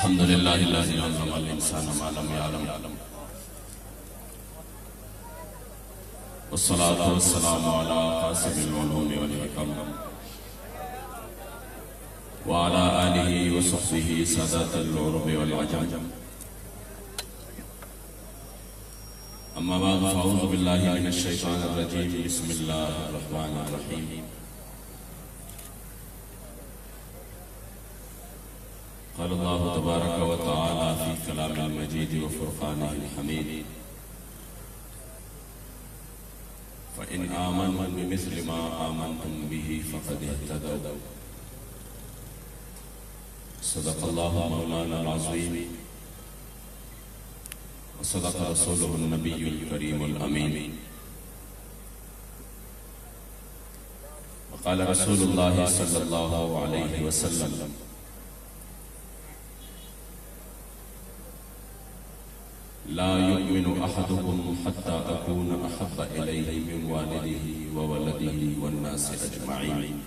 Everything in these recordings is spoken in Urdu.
الحمد للہ الذی علم الانسان ما لم يعلم والصلاة والسلام على قاسم العلوم والحکم وعلى آلہ وصحبہ سادات العرب والعجم اما بعد فاعوذ باللہ من الشیطان الرجیم بسم اللہ الرحمن الرحیم قال اللہ تبارک و تعالی فی کلام المجید و فرقانہ الحمید فإن آمنوا بمثل ما آمنتم به فقد اهتدوا صدق اللہ مولانا العظیم وصدق رسوله النبی الکریم الامین وقال رسول اللہ صلی اللہ علیہ وسلم لا يؤمن أحدكم حتى أكون أحب إليه من والده وولده والناس أجمعين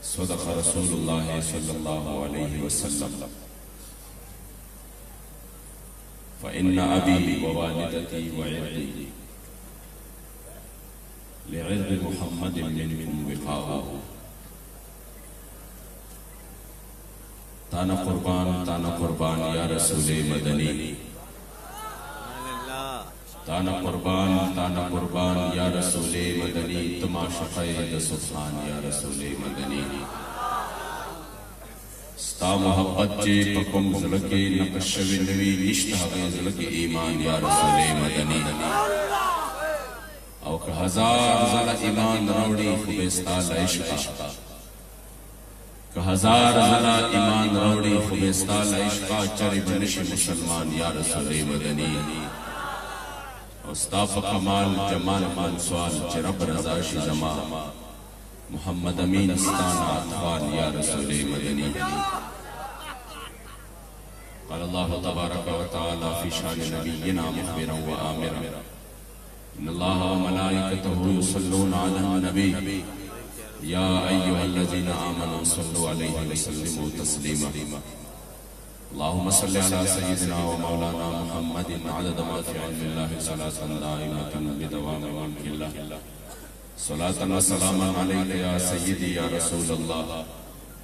صدق رسول الله صلى الله عليه وسلم فإن أبي ووالدتي وعرضي لعرض محمد منكم وقاؤه تانا قربان یا رسول مدنی تانا قربان یا رسول مدنی تماشقۂ سبحان یا رسول مدنی ستا محبت چے پکم زلکی نقشوی نوی نشتہ غی زلکی ایمان یا رسول مدنی او کہ ہزار زل ایمان روڑی خوبستا لعشقا ہزار زنا ایمان روڑی خوبستا لعشقا چری بنش مسلمان یا رسول مدنی استاف کمال جمال مان سوال چی رب رضا شی زما محمد امین استانا اطفال یا رسول مدنی قال اللہ تبارک و تعالی فی شان نبینا مخبرا و آمرا ان اللہ و ملائکتہ یصلون علی النبی یا ایوہ الذین آمنوا صلوا علیہ وسلموا تسلیما اللہم صلی علی سیدنا و مولانا محمد عدد ما فی علم اللہ صلاة دائمتا بدوام ملک اللہ صلاة و سلاما علیک یا سیدی یا رسول اللہ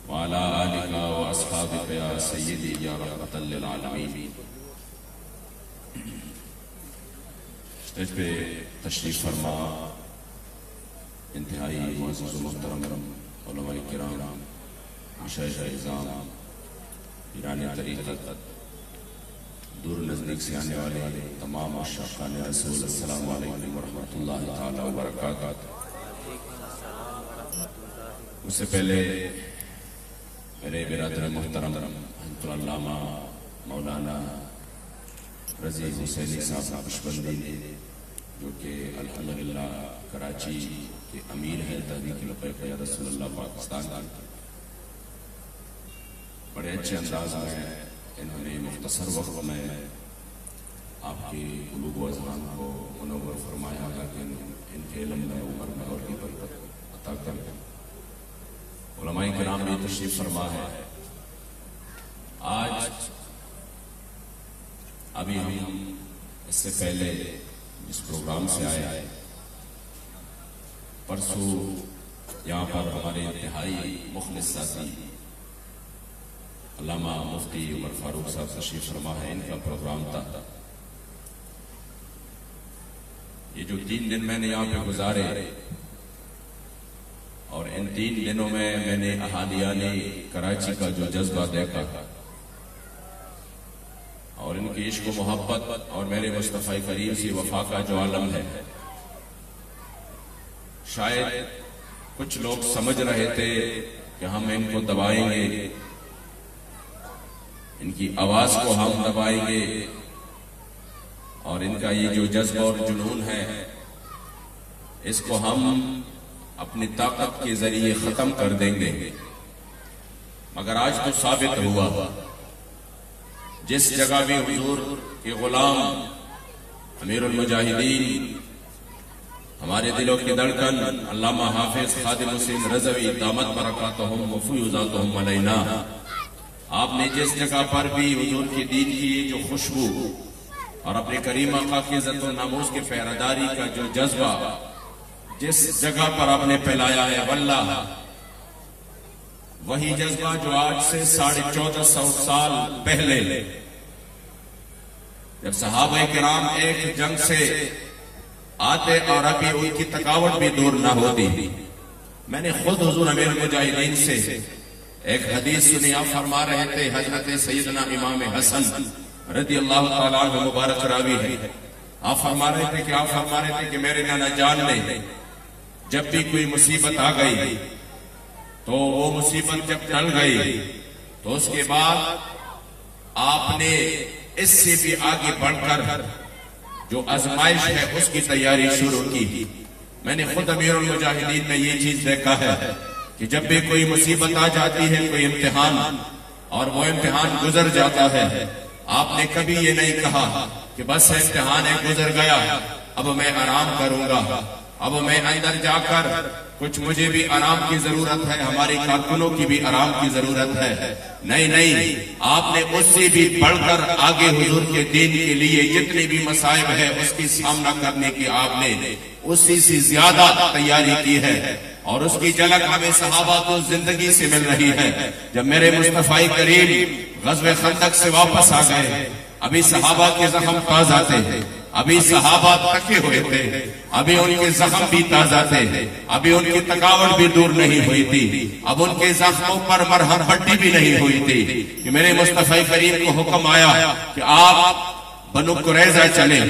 وعلا آلکا و اصحابک یا سیدی یا رحمت للعالمین اسٹیج پہ تشریف فرما انتہائی معزز و محترم علماء کرام مشایخ اعظام پیران طریقت دور نزدیک سے آنے والے تمام عاشقان رسول السلام علیکم ورحمۃ اللہ تعالی وبرکاتہ اس سے پہلے میرے برادر محترم حضرت علامہ مولانا رضی حسینی صاحب نقشبندی جو کہ الحمدللہ کراچی کے امیر ہیں تحریک لبیک یا رسول اللہ پاکستان بڑے اچھے انداز میں انہوں نے مختصر وقت میں آپ کی قلوب و اذہان کو منور فرمایا لیکن ان کے علم میں عمر میں اور بھی برکت عطا کر علماء کرام بھی تشریف فرما ہے آج ابھی ہم اس سے پہلے اس پروگرام سے آئے پرسوں یہاں پر ہمارے انتہائی مخلص ساتھی علامہ مفتی عمر فاروق صاحب تشریف فرما ہے ان کا پروگرام تھا یہ جو 3 دن میں نے یہاں پہ گزارے اور ان 3 دنوں میں نے احادیان کراچی کا جو جذبہ دیکھا اور ان کی عشق و محبت اور میرے مصطفیٰ کریم سے وفا کا جو عالم ہے شاید کچھ لوگ سمجھ رہے تھے کہ ہم ان کو دبائیں گے ان کی آواز کو ہم دبائیں گے اور ان کا یہ جو جذبہ اور جنون ہے اس کو ہم اپنی طاقت کے ذریعے ختم کر دیں گے مگر آج تو ثابت ہوا جس جگہ بھی حضور کے غلام امیر المجاہدین ہمارے دلوں کی دھڑکن علامہ حافظ خادم حسین رضوی دامت برکاتہم و فیوضاتہم علینا آپ نے جس جگہ پر بھی حضور کی دین کی جو خوشبو اور اپنے کریم آقا کی عزت و ناموس کے پہراداری کا جو جذبہ جس جگہ پر آپ نے پھیلایا ہے، واللہ وہی جذبہ جو آج سے 1450 سال پہلے جب صحابہ کرام ایک جنگ سے آتے اور ابھی ان کی تھکاوٹ بھی دور نہ ہوتی، میں نے خود حضور امیر المجاہدین سے ایک حدیث سنی۔ آپ فرما رہے تھے، حضرت سیدنا امام حسن رضی اللہ تعالیٰ عنہ مبارک راوی ہے، آپ فرما رہے تھے کہ میرے نانا جان نے جب بھی کوئی مصیبت آ گئی تو وہ مصیبت جب ٹل گئی تو اس کے بعد آپ نے اس سے بھی آگے بڑھ کر جو آزمائش ہے اس کی تیاری شروع کی۔ میں نے خود امیر المجاہدین میں یہ چیز دیکھا ہے کہ جب بھی کوئی مصیبت آ جاتی ہے، کوئی امتحان، اور وہ امتحان گزر جاتا ہے، آپ نے کبھی یہ نہیں کہا کہ بس امتحان ہے گزر گیا اب میں آرام کروں گا، اب میں اندر جا کر کچھ مجھے بھی آرام کی ضرورت ہے، ہماری کارکنوں کی بھی آرام کی ضرورت ہے۔ نہیں، آپ نے اس سے بھی بڑھ کر آگے حضور کے دین کے لیے جتنے بھی مصائب ہے اس کی سامنا کرنے کی آپ نے اسی سے زیادہ تیاری کی ہے، اور اس کی جھلک ہمیں صحابہ کو زندگی سے مل رہی ہے۔ جب میرے مصطفی کریم غزوہ خندق سے واپس آ گئے، ابھی صحابہ کے زخم تازہ تھے، ابھی صحابہ تکے ہوئے تھے، ابھی ان کے زخم بھی تازہ تھے، ابھی ان کی تھکاوٹ بھی دور نہیں ہوئی تھی، اب ان کے زخموں پر مرہم پٹی بھی نہیں ہوئی تھی کہ میرے مصطفی کریم کو حکم آیا کہ آپ بنو قریظہ چلیں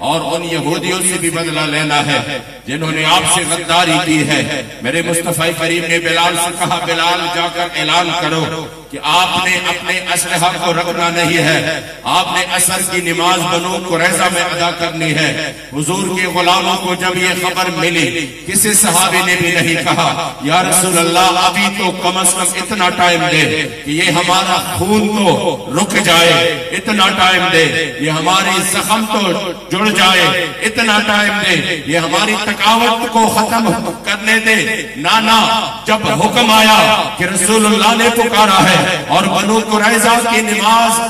اور ان یہودیوں سے بھی بدلہ لینا ہے جنہوں نے آپ سے غداری کی ہے۔ میرے مصطفی کریم نے بلال سے کہا، بلال جا کر اعلان کرو کہ آپ نے اپنے اسلحہ کو رکھنا نہیں ہے، آپ نے عصر کی نماز بنو قریظہ میں ادا کرنی ہے۔ حضور کے غلاموں کو جب یہ خبر ملی، کسی صحابی نے بھی نہیں کہا یا رسول اللہ ابھی تو کم از کم اتنا ٹائم دے کہ یہ ہمارا خون تو رک جائے، اتنا ٹائم دے یہ ہماری زخم تو جڑ جائے، اتنا ٹائم دے یہ ہماری تھکاوٹ کو ختم کرنے دے۔ نانا جب حکم آیا کہ رسول اللہ نے پکارا ہے اور بنو قریظہ کی نماز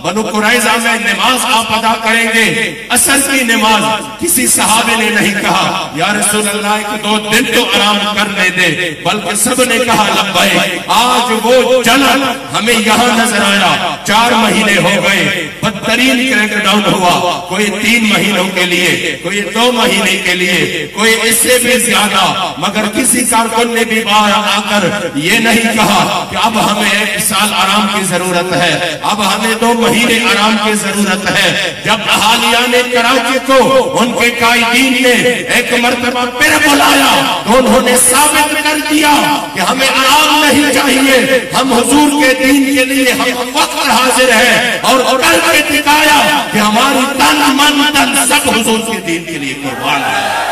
بنو قریظہ میں نماز آپ ادا کریں گے، عصر کی نماز، کسی صحابے نے نہیں کہا یا رسول اللہ ایک دو دن تو آرام کرنے دے، بلکہ سب نے کہا لبیک۔ آج وہ جلن ہمیں یہاں نظر آیا، 4 مہینے ہو گئے، بدترین کریک ڈاؤن ہوا، کوئی 3 مہینوں کے لیے، کوئی 2 مہینے کے لیے، کوئی اس سے بھی زیادہ، مگر کسی کارکن نے بھی باہر آ کر یہ نہیں کہا کہ اب ہمیں 1 سال آرام کی ضرورت ہے، اب ہمیں 2 مہینے آرام کی ضرورت ہے۔ جب اہالیان کراچی کو ان کے قائدین نے ایک مرتبہ پھر بلایا تو انہوں نے ثابت کر دیا کہ ہمیں آرام نہیں چاہیے، ہم حضور کے دین کے لیے ہم وقت حاضر ہیں، اور کر کے دکھایا کہ ہماری تن من تن سب حضور کے دین کے لیے قربان ہے۔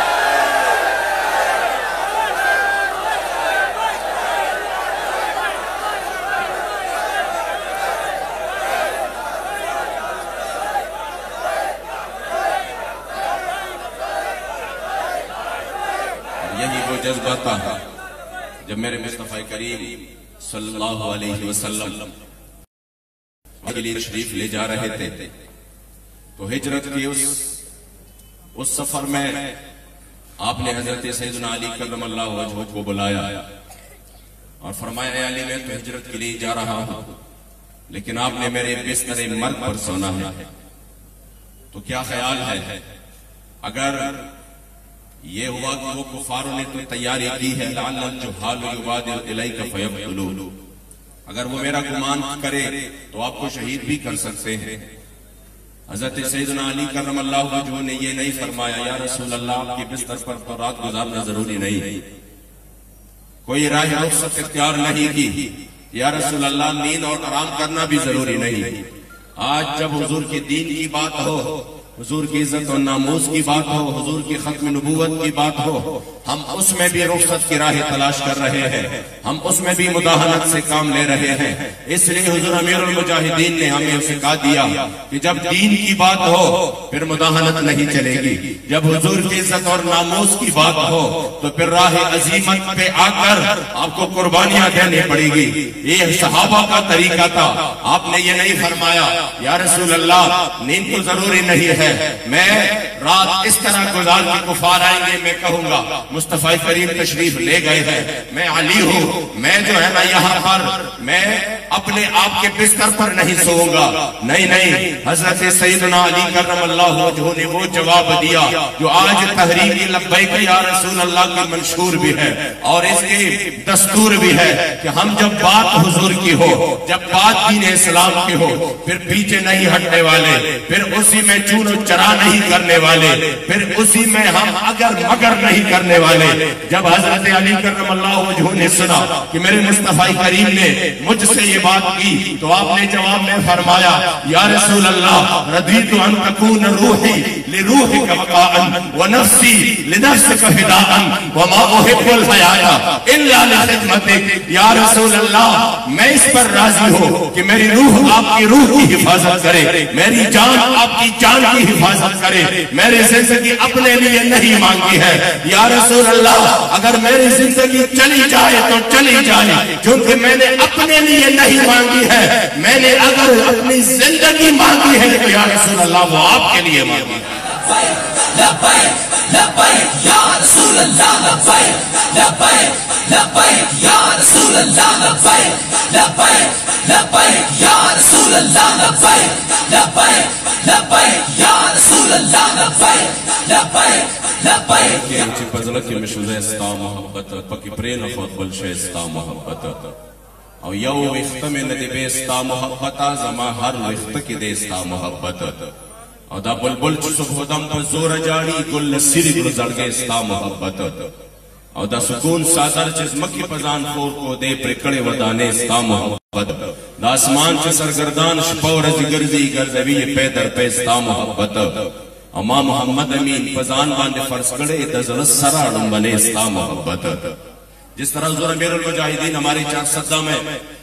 یہی وہ جذبہ تھا جب میرے مصطفی کریم صلی اللہ علیہ وسلم کے لیے تشریف لے جا رہے تھے تو ہجرت کی اس سفر میں آپ نے حضرت سیدنا علی کرم اللہ وجہہ کو بلایا اور فرمایا، اے علی میں تو ہجرت کے لیے جا رہا ہوں لیکن آپ نے میرے بستر مرگ پر سونا ہے، تو کیا خیال ہے اگر یہ ہوا کہ وہ کفاروں نے تو تیاری کی ہے، لعل الجہال یبادر الیک فیقتلون، اگر وہ میرا گمان کرے تو آپ کو شہید بھی کر سکتے ہیں۔ حضرت سیدنا علی کرم اللہ وجہہ نے یہ نہیں فرمایا یا رسول اللہ آپ کی بستر پر تو رات گزارنا ضروری نہیں، کوئی راہ رخصت اختیار نہیں کی یا رسول اللہ نیند اور آرام کرنا بھی ضروری نہیں۔ آج جب حضور کی دین کی بات ہو حضور کی عزت و ناموس کی بات ہو، حضور کی ختم نبوت کی بات ہو، ہم اس میں بھی رخصت کی راہ تلاش کر رہے ہیں، ہم اس میں بھی مداہنت سے کام لے رہے ہیں۔ اس لیے حضور امیر المجاہدین نے ہمیں سکھا دیا کہ جب دین کی بات ہو پھر مداہنت نہیں چلے گی، جب حضور کی عزت اور ناموس کی بات ہو تو پھر راہ عظیمت پہ آ کر آپ کو قربانیاں دینی پڑے گی۔ یہ صحابہ کا طریقہ تھا۔ آپ نے یہ نہیں فرمایا یا رسول اللہ نیند تو ضروری نہیں ہے، میں رات اس طرح گزار کے کفار آئیں گے، میں کہوں گا مصطفیٰ کریم تشریف لے گئے ہیں، میں علی ہوں، میں جو ہے نا یہاں پر میں اپنے آپ کے بستر پر نہیں سوؤں گا۔ نہیں، حضرت سیدنا علی کرم اللہ وجہہ نے وہ جواب دیا جو آج تحریک لبیک یا رسول اللہ کی منشور بھی ہے اور اس کے دستور بھی ہے کہ ہم جب بات حضور کی ہو، جب بات دین اسلام کی ہو، پھر پیچھے نہیں ہٹنے والے، پھر اسی میں چون و چرا نہیں کرنے والے، پھر اسی میں ہم اگر مگر نہیں کرنے والے۔ جب حضرت علی کرم اللہ وجہہ نے سنا کہ میرے مصطفیٰ کریم نے مجھ سے یہ بات کی تو آپ نے جواب میں فرمایا یا رسول اللہ رضیت ان تکون روحی لروحک بقاء ونفسی لنفسک فداء وما احب الحیاۃ الا لخدمتک۔ یا رسول اللہ میں اس پر راضی ہوں کہ میری روح آپ کی روح کی حفاظت کرے، میری جان آپ کی جان کی حفاظت کرے، میری زندگی اپنے لیے نہیں مانگی ہے۔ یا رسول اللہ اگر میری زندگی چلی جائے تو چلی جائے، کیونکہ میں نے اپنے لیے نہیں مانگی ہے، میں نے اگر اپنی زندگی مانگی ہے تو یا رسول اللہ وہ آپ کے لیے مانگی ہے۔ لبیک لبیک یا رسول اللہ، لبیک لبیک لبیک یا رسول اللہ، لبیک لبیک لبیک یا رسول اللہ، لبیک لبیک لبیک یا رسول اللہ، لبیک لبیک لبیک۔ کہ انچی پزلکی مشوزے استا محبت پکی پرین خود بلشے استا محبت او یو وقت میں ندی بے استا محبت زما ہر وقت کی دے استا محبت او دا بلبل چو صبح دم پر زور جاڑی گل سری گل زڑگے استا محبت او دا سکون سازر چیز مکی پزان خور کو دے پرکڑے ودانے استا محبت دا اسمان چو سرگردان شپور زگرزی گرزوی پیدر پہ استا محبت اما محمد امین پزان باندے فرض کرے دزل سراڑم بنے استا محبت۔ جس طرح حضور امیر المجاہدین ہماری چار صدہ میں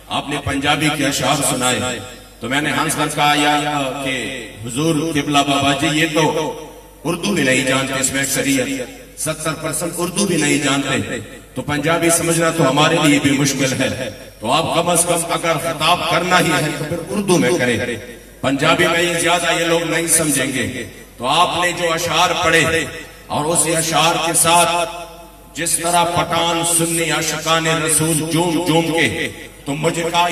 آپ نے پنجابی کے اشعار سنائے تو میں نے ہنس کر کہا یا کہ حضور قبلہ بابا جی یہ تو اردو بھی نہیں جانتے، اس میں اکثریت 70% اردو بھی نہیں جانتے، تو پنجابی سمجھنا تو ہمارے لیے بھی مشکل ہے، تو آپ کم از کم اگر خطاب کرنا ہی ہے تو پھر اردو میں کریں، پنجابی میں یہ زیادہ یہ لوگ نہیں سمجھیں گے۔ تو آپ نے جو اشعار پڑھے اور اسی اشعار کے ساتھ جس طرح پٹھان سنی عاشقان رسول جوم جوم کے، تو مجھے کہا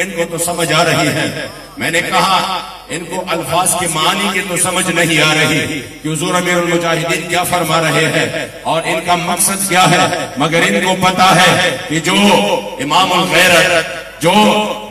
ان کو تو سمجھ آ رہی ہے، میں نے کہا ان کو الفاظ کے معنی کے تو سمجھ نہیں آ رہی کہ حضور امیر المجاہدین کیا فرما رہے ہیں اور ان کا مقصد کیا ہے، مگر ان کو پتا ہے کہ جو امام الغیرت، جو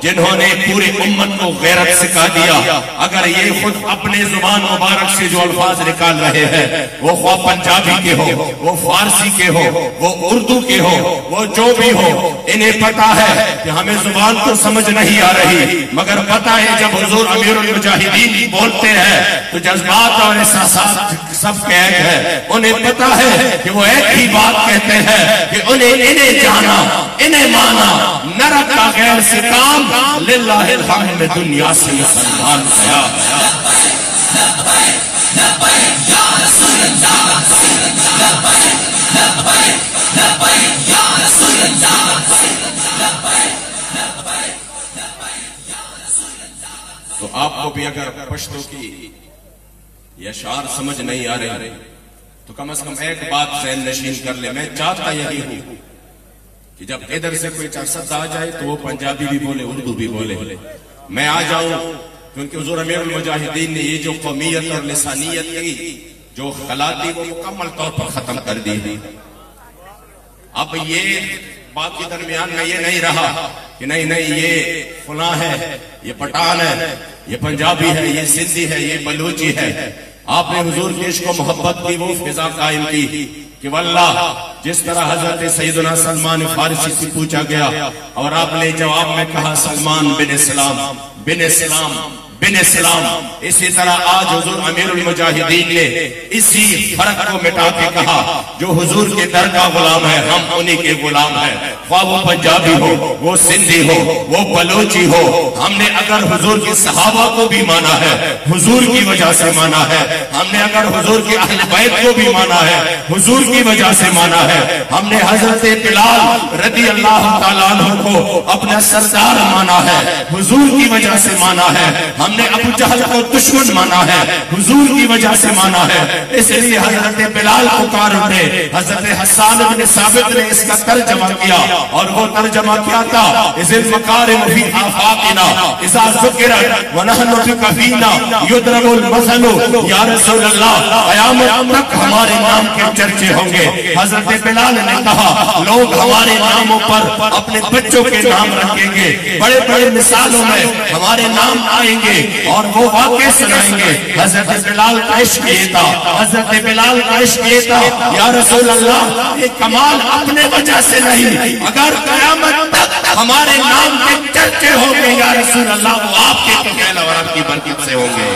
جنہوں نے پوری امت کو غیرت سکھا دیا، اگر یہ خود اپنے زبان مبارک سے جو الفاظ نکال رہے ہیں وہ خواہ پنجابی کے ہو، وہ فارسی کے ہو، وہ اردو کے ہو، وہ جو بھی ہو، انہیں پتا ہے کہ ہمیں زبان تو سمجھ نہیں آ رہی، مگر پتا ہے جب حضور امیر المجاہدین بولتے ہیں تو جذبات اور احساسات سب ایک ہے، انہیں پتا ہے کہ وہ ایک ہی بات کہتے ہیں کہ انہیں جانا، انہیں مانا، نہ رکھا غیر سے کام، للہ الحمد میں دنیا سے مسلمان گیا۔ تو آپ کو بھی اگر پشتو کی یہ اشعار سمجھ نہیں آ رہے تو کم از کم ایک بات ذہن نشین کر لے، میں چاہتا یہی ہوں کہ جب ادھر سے کوئی چرسد آ جائے تو وہ پنجابی بھی بولے، اردو بھی بولے، میں آ جاؤں، کیونکہ حضور امیر المجاہدین نے یہ جو قومیت اور لسانیت کی جو خلا تھی وہ مکمل طور پر ختم کر دی۔ اب یہ بات کے درمیان میں یہ نہیں رہا کہ نہیں یہ فلاں ہے، یہ پٹھان ہے، یہ پنجابی ہے، یہ سندھی ہے، یہ بلوچی ہے۔ آپ نے حضور کے عشق و محبت کی وہ فضا قائم کی کہ واللہ جس طرح حضرت سیدنا سلمان فارسی سے پوچھا گیا اور آپ نے جواب میں کہا سلمان بن اسلام بن اسلام بن اسلام. اسی طرح آج حضور امیر المجاہدین نے اسی فرق کو مٹا کے کہا جو حضور کے در کا غلام ہے ہم انہی کے غلام ہیں. خواہ وہ پنجابی ہو, وہ سندھی ہو, وہ بلوچی ہو, ہم نے اگر حضور کے صحابہ کو بھی مانا ہے حضور کی وجہ سے مانا ہے, ہم نے اگر حضور کے اہل بیت کو بھی مانا ہے حضور کی وجہ سے مانا ہے, ہم نے حضرت بلال رضی اللہ تعالیٰ عنہ کو اپنا سردار مانا ہے حضور کی وجہ سے مانا ہے, ہم نے ابو جہل کو دشمن مانا ہے حضور کی وجہ سے مانا ہے. اس لیے حضرت بلال پکار اٹھے. حضرت حسان بن ثابت نے اس کا ترجمہ کیا اور وہ ترجمہ کیا تھا اذ المکارم فی آفاقنا اذا ذکرت ونحن بکفینا یضرب المثل. یا رسول اللہ قیامت تک ہمارے نام کے چرچے ہوں گے. حضرت بلال نے کہا لوگ ہمارے ناموں پر اپنے بچوں کے نام رکھیں گے, بڑے بڑے مثالوں میں ہمارے نام آئیں گے اور وہ واقع سنائیں گے. حضرت بلال کا عشق یہ تھا, حضرت بلال کا عشق یہ تھا یا رسول اللہ یہ کمال اپنے وجہ سے نہیں, اگر قیامت تک ہمارے نام کے چرچے ہوں گے یا رسول اللہ وہ آپ کے فضل اور آپ کی برکت سے ہوں گے.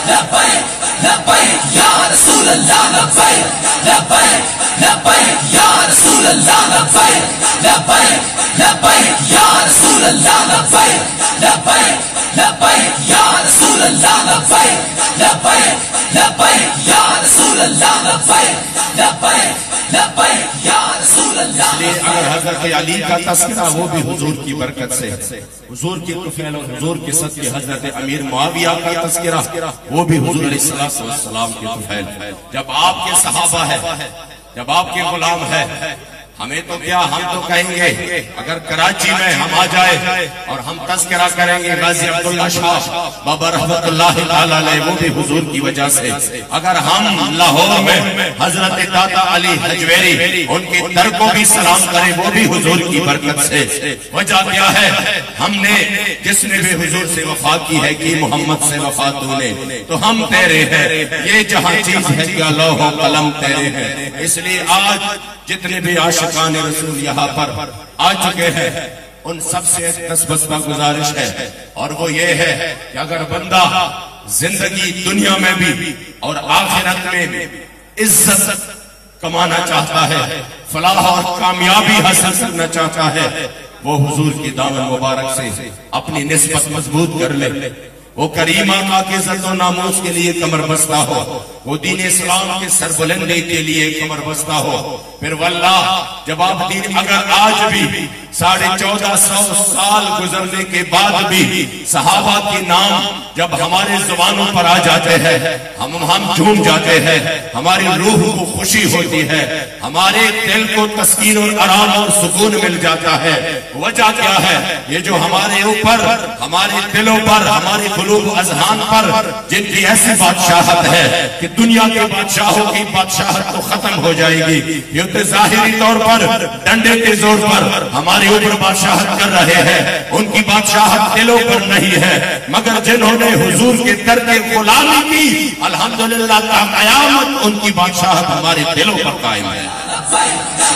لبیک لبیک یا رسول اللہ لبیک لبیک لبیک یا رسول اللہ لبیک لبیک لبیک یا رسول اللہ لبیک لبیک لبیک یا رسول اللہ لبیک لبیک لبیک یا رسول اللہ لبیک لبیک لبیک یا رسول اللہ. اس لیے اگر حضرت علی کا تذکرہ وہ بھی حضور کی برکت سے, حضور کی طفیل اور حضور کے صدقے حضرت امیر معاویہ کا تذکرہ وہ بھی حضور علیہ السلام کی طفیل. جب آپ کے صحابہ ہے, جب آپ کے غلام ہے, ہمیں تو کیا ہم تو کہیں گے اگر کراچی میں ہم آ جائے اور ہم تذکرہ کریں گے غازی عبداللہ شاہ بابا رحمت اللہ تعالیٰ علیہ وہ بھی حضور کی وجہ سے, اگر ہم لاہور میں حضرت داتا علی حجویری ان کے در کو بھی سلام کریں وہ بھی حضور کی برکت سے. وجہ کیا ہے ہم نے جس نے بھی حضور سے وفا کی ہے کہ محمد سے وفا تو نے تو ہم تیرے ہیں, یہ جہاں چیز ہے کیا لوح و قلم تیرے ہیں. اس لیے آج جتنے بھی عاشقان رسول یہاں پر آ چکے ہیں ان سب سے ایک دستبستہ گزارش ہے اور وہ یہ ہے کہ اگر بندہ زندگی دنیا میں بھی اور آخرت میں بھی عزت کمانا چاہتا ہے, فلاح اور کامیابی حاصل کرنا چاہتا ہے, وہ حضور کی دامن مبارک سے اپنی نسبت مضبوط کر لے. وہ کریم آقا کے عزت و ناموس کے لیے کمر بستہ ہو, وہ دین اسلام کے سربلندی کے لیے کمر بستہ ہو. پھر واللہ جب آپ دین اگر آج بھی 1450 سال گزرنے کے بعد بھی صحابہ کے نام جب ہمارے زبانوں پر آ جاتے ہیں ہم جھوم جاتے ہیں, ہماری روح کو خوشی ہوتی ہے, ہمارے دل کو تسکین اور آرام اور سکون مل جاتا ہے. وجہ کیا ہے یہ جو ہمارے اوپر ہمارے دلوں پر ہمارے قلوب و اذہان پر جن کی ایسی بادشاہت ہے کہ دنیا کے بادشاہوں کی بادشاہت تو ختم ہو جائے گی, یہ تو ظاہری طور پر ڈنڈے کے زور پر ہمارے اوپر بادشاہت کر رہے ہیں, ان کی بادشاہت دلوں پر نہیں ہے, مگر جنہوں نے حضور کے در کے غلامی کی الحمدللہ تا قیامت ان کی بادشاہت ہمارے دلوں پر قائم ہے.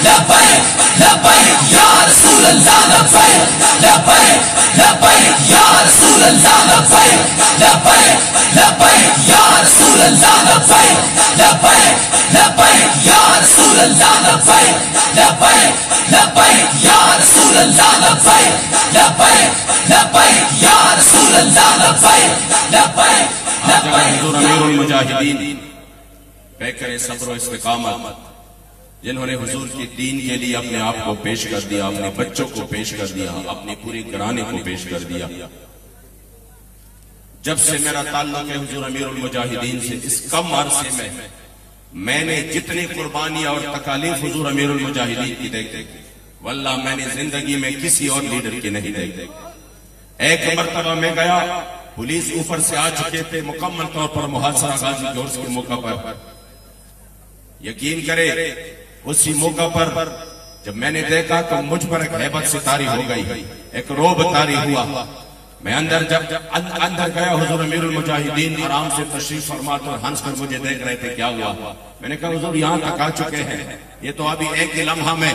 لبیک لبیک یا رسول اللہ لبیک لبیک لبیک یا رسول اللہ لبیک لبیک لبیک یا رسول اللہ لبیک لبیک لبیک یا رسول اللہ لبیک لبیک لبیک یا رسول اللہ لبیک لبیک لبیک یا رسول اللہ لبیک لبیک لبیک. حضور امیر المجاہدین پیکر صبر و استقامت جنہوں نے حضور کے دین کے لیے اپنے آپ کو پیش کر دیا, اپنے بچوں کو پیش کر دیا, اپنے پورے گھرانے کو پیش کر دیا. جب سے میرا تعلق ہے حضور امیر المجاہدین سے اس کم عرصے میں نے جتنی قربانیاں اور تکالیف حضور امیر المجاہدین کی دیکھی واللہ میں نے زندگی میں کسی اور لیڈر کی نہیں دیکھی. ایک مرتبہ میں گیا, پولیس اوپر سے آ چکے تھے مکمل طور پر محاصرہ غازی جورج کے موقع پر. یقین کرے اسی موقع پر جب میں نے دیکھا تو مجھ پر ایک ہیبت سے طاری ہو گئی, ایک روب طاری ہوا. میں اندر گیا, حضور امیر المجاہدین آرام سے تشریف فرما کر ہنس کر مجھے دیکھ رہے تھے. کیا ہوا؟ میں نے کہا حضور یہاں تک آ چکے ہیں, یہ تو ابھی ایک ہی لمحہ میں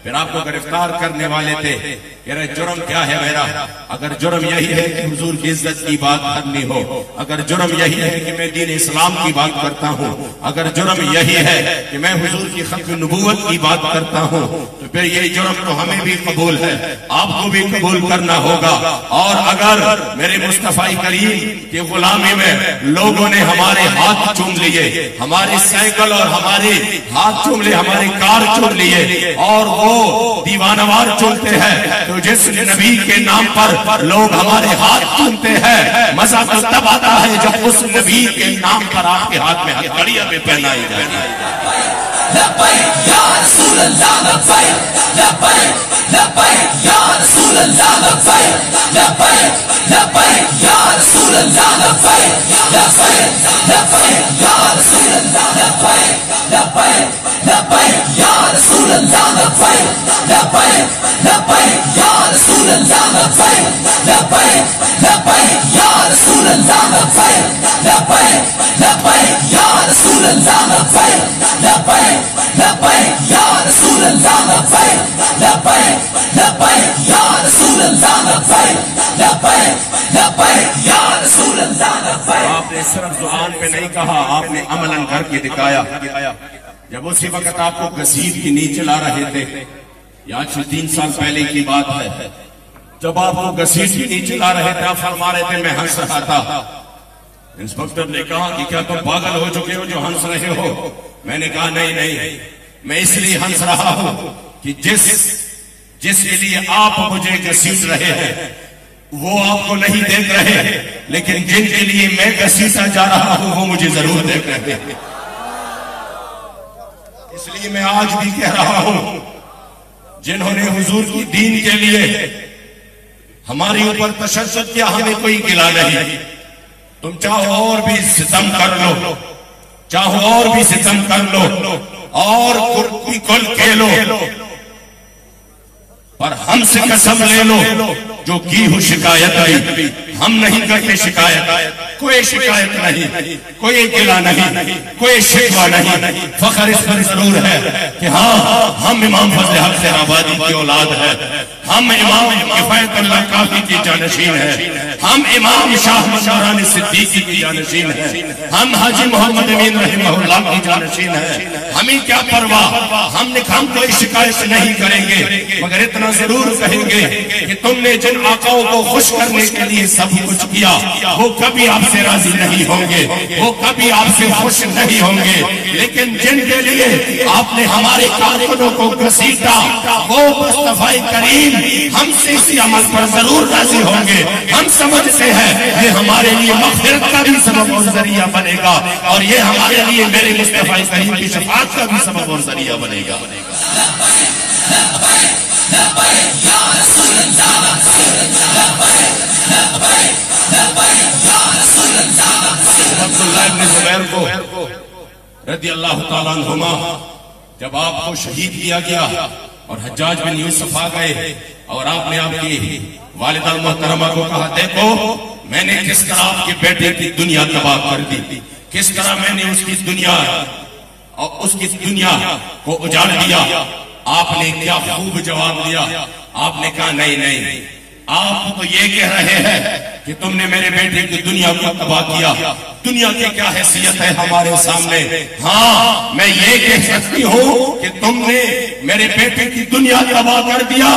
پھر آپ کو گرفتار کرنے والے تھے. کہ رہے جرم کیا ہے میرا؟ اگر جرم یہی ہے کہ حضور کی عزت کی بات کرنی ہو، اگر جرم یہی ہے کہ میں دین اسلام کی بات کرتا ہوں، اگر جرم یہی ہے کہ میں حضور کی ختم نبوت کی بات کرتا ہوں، تو پھر یہ جرم تو ہمیں بھی قبول ہے، آپ کو بھی قبول کرنا ہوگا۔ اور اگر میرے مصطفیٰ کریم کی غلامی میں لوگوں نے ہمارے ہاتھ چوم لیے، ہماری سائیکل اور ہمارے ہاتھ چوم لیے، ہمارے کار چوم لیے، اور وہ دیوانوار چومتے ہیں، تو جس نبی کے نام پر لوگ ہمارے ہاتھ چومتے ہیں، مزہ تو تب آتا ہے جب اس نبی کے نام پر آپ کے ہاتھ میں ہتھیلیاں بھی پہنائی جائیں۔ لبیک یا رسول اللہ لبیک، لبیک لبیک یا رسول اللہ لبیک، لبیک لبیک یا رسول اللہ لبیک، لبیک لبیک یا رسول اللہ لبیک، لبیک لبیک یا رسول اللہ لبیک، لبیک لبیک یا رسول اللہ لبیک، لبیک لبیک یا رسول اللہ لبیک، لبیک لبیک یا رسول اللہ لبیک، لبیک لبیک یا رسول اللہ لبیک، لبیک لبیک یا رسول اللہ لبیک، لبیک لبیک یا رسول اللہ لبیک۔ آپ نے صرف زبان پہ نہیں کہا، آپ نے عملاً کر کے دکھایا۔ جب اسی وقت آپ کو گھسیٹ کی نیچے چلا رہے تھے، یہ آج سے 3 سال پہلے کی بات ہے، جب آپ کو گھسیٹ کی نیچے چلا رہے تھے، آپ فرما رہے تھے میں ہنس رہا تھا۔ انسپکٹر نے کہا کہ کیا تم پاگل ہو چکے ہو جو ہنس رہے ہو؟ میں نے کہا نہیں نہیں، میں اس لیے ہنس رہا ہوں کہ جس کے لیے آپ مجھے گھسیٹ رہے ہیں وہ آپ کو نہیں دیکھ رہے، لیکن جن کے لیے میں گھسیٹا جا رہا ہوں وہ مجھے ضرور دیکھ رہے ہیں۔ اس لیے میں آج بھی کہہ رہا ہوں، جنہوں نے حضور کی دین کے لیے ہماری اوپر تشدد کیا، ہمیں کوئی گلا نہیں۔ تم چاہو اور بھی ستم کر لو، چاہو اور بھی ستم کر لو، اور کل کھیلو، پر ہم سے قسم لے لو جو کی ہو شکایت نہیں، ہم نہیں کرتے شکایت، کوئی شکایت نہیں، کوئی گلا نہیں، کوئی شکوہ نہیں۔ فخر اس پر ضرور ہے کہ ہاں ہم امام فضل حق سے آبادی کی اولاد ہے، ہم امام کفایت اللہ کافی کی جانشین ہے، ہم امام شاہ مشاران صدیقی کی جانشین ہے، ہم حاجی محمد امین رحمہ اللہ کی جانشین ہے۔ ہمیں کیا پرواہ، ہم کوئی شکایت نہیں کریں گے، مگر اتنا ضرور کہیں گے کہ تم نے جن آقاؤں کو خوش کرنے کے لیے سب کچھ کیا، وہ کبھی آپ سے راضی نہیں ہوں گے، وہ کبھی آپ سے خوش نہیں ہوں گے، لیکن جن کے لیے آپ نے ہمارے کارکنوں کو گھسیٹا، وہ مصطفیٰ کریم ہم سے اسی عمل پر ضرور راضی ہوں گے۔ ہم سمجھتے ہیں یہ ہمارے لیے مغفرت کا بھی سبب اور ذریعہ بنے گا، اور یہ ہمارے لیے میرے مصطفیٰ کریم کی شفاعت کا بھی سبب اور ذریعہ بنے گا۔ عبداللہ ابن زبیر کو رضی اللہ تعالیٰ عنہما جب آپ کو شہید کیا گیا اور حجاج بن یوسف آ گئے اور آپ نے آپ کی والدہ محترمہ کو کہا دیکھو میں نے کس طرح آپ کے بیٹے کی دنیا تباہ کر دی، کس طرح میں نے اس کی دنیا کو اجاڑ دیا، آپ نے کیا خوب جواب دیا۔ آپ نے کہا نہیں، آپ تو یہ کہہ رہے ہیں کہ تم نے میرے بیٹے کی دنیا کو تباہ کیا، دنیا کی کیا حیثیت ہے ہمارے سامنے؟ ہاں میں یہ کہہ سکتی ہوں کہ تم نے میرے بیٹے کی دنیا تباہ کر دیا،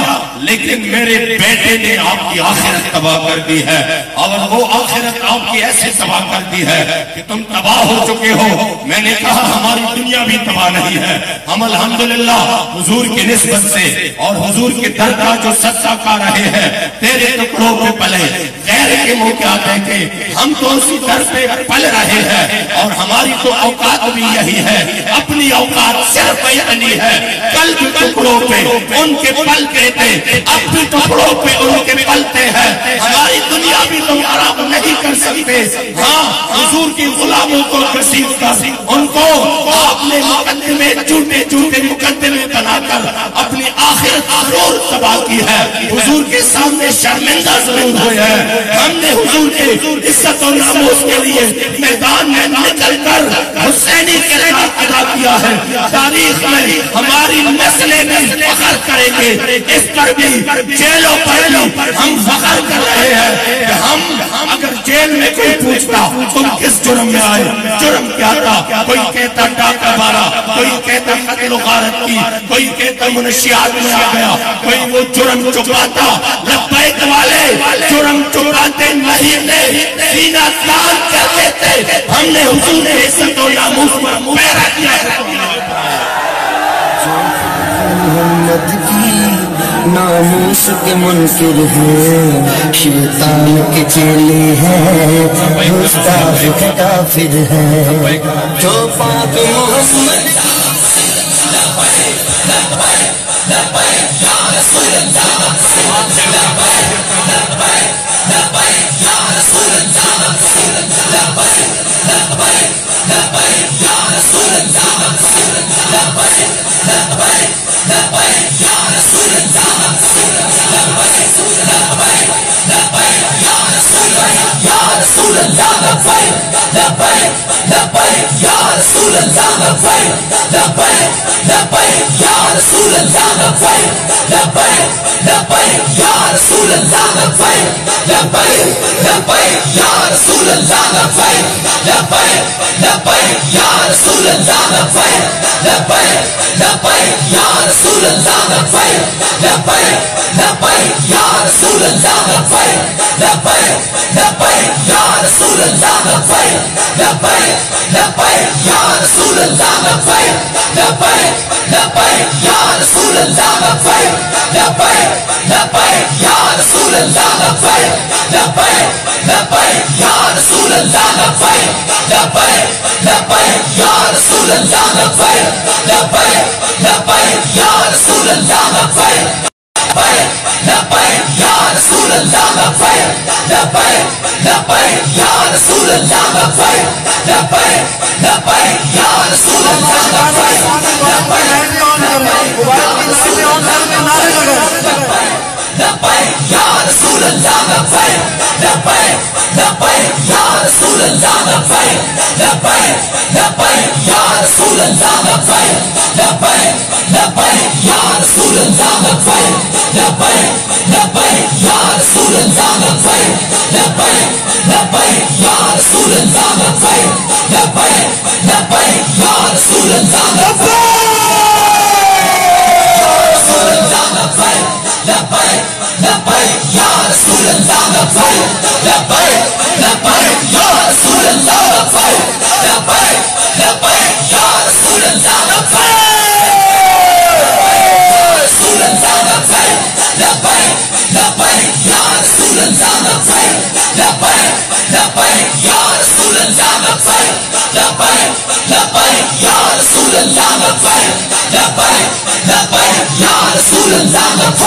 لیکن میرے بیٹے نے آپ کی آخرت تباہ کر دی ہے، اور وہ آخرت آپ کی ایسے تباہ کر دی ہے کہ تم تباہ ہو چکے ہو۔ میں نے کہا ہماری دنیا بھی تباہ نہیں ہے، ہم الحمدللہ حضور کی نسبت سے اور حضور کے در کا جو صدقہ کر رہے ہیں، تیرے ٹکڑوں پہ پلے غیر کے منہ کیا دیکھے، ہم تو اسی در پہ پل رہے ہیں، اور ہماری تو اوقات بھی یہی ہے، اپنی اوقات صرف یعنی ہے کل بھی ٹکڑوں پہ ان کے پل کہتے، اب بھی ٹکڑوں پہ ان کے پلتے ہیں، ہماری دنیا بھی تم آرام نہیں کر سکتے۔ ہاں حضور کی غلاموں کو گھسیٹ کر ان کو آپ نے مقدمے جھوٹے مقدمے بنا کر اپنی آخرت آبرو تباہ کی ہے، حضور کے سامنے شرمندہ ضرور ہوئے ہیں، ہم نے حضور کے عزت و ناموس کے لیے میدان میں نکل کر حسینی کردار ادا کیا ہے، تاریخ میں ہماری نسلیں بھی فخر کریں گے، اس پر بھی جیلوں پر ہم فخر کر رہے ہیں کہ ہم اگر جیل میں کوئی پوچھتا تم کس جرم میں آئے، جرم کیا تھا، کوئی کہتا ڈاکہ مارا، کوئی کہتا قتل و غارت کی، کوئی کہتا منشیات میں آ گیا، کوئی وہ جرم چپاتا، لبیک والے جرم چپاتے نہیں تھے، سینہ تان کرتے تھے، ہم نے حضور عزت و ناموس پر پیرا کیا محمد کی ناموس کے منکر ہیں، شیطان کے چیلے ہیں، گستاخ کافر ہیں، جو پاک محمد یا رسول اللہ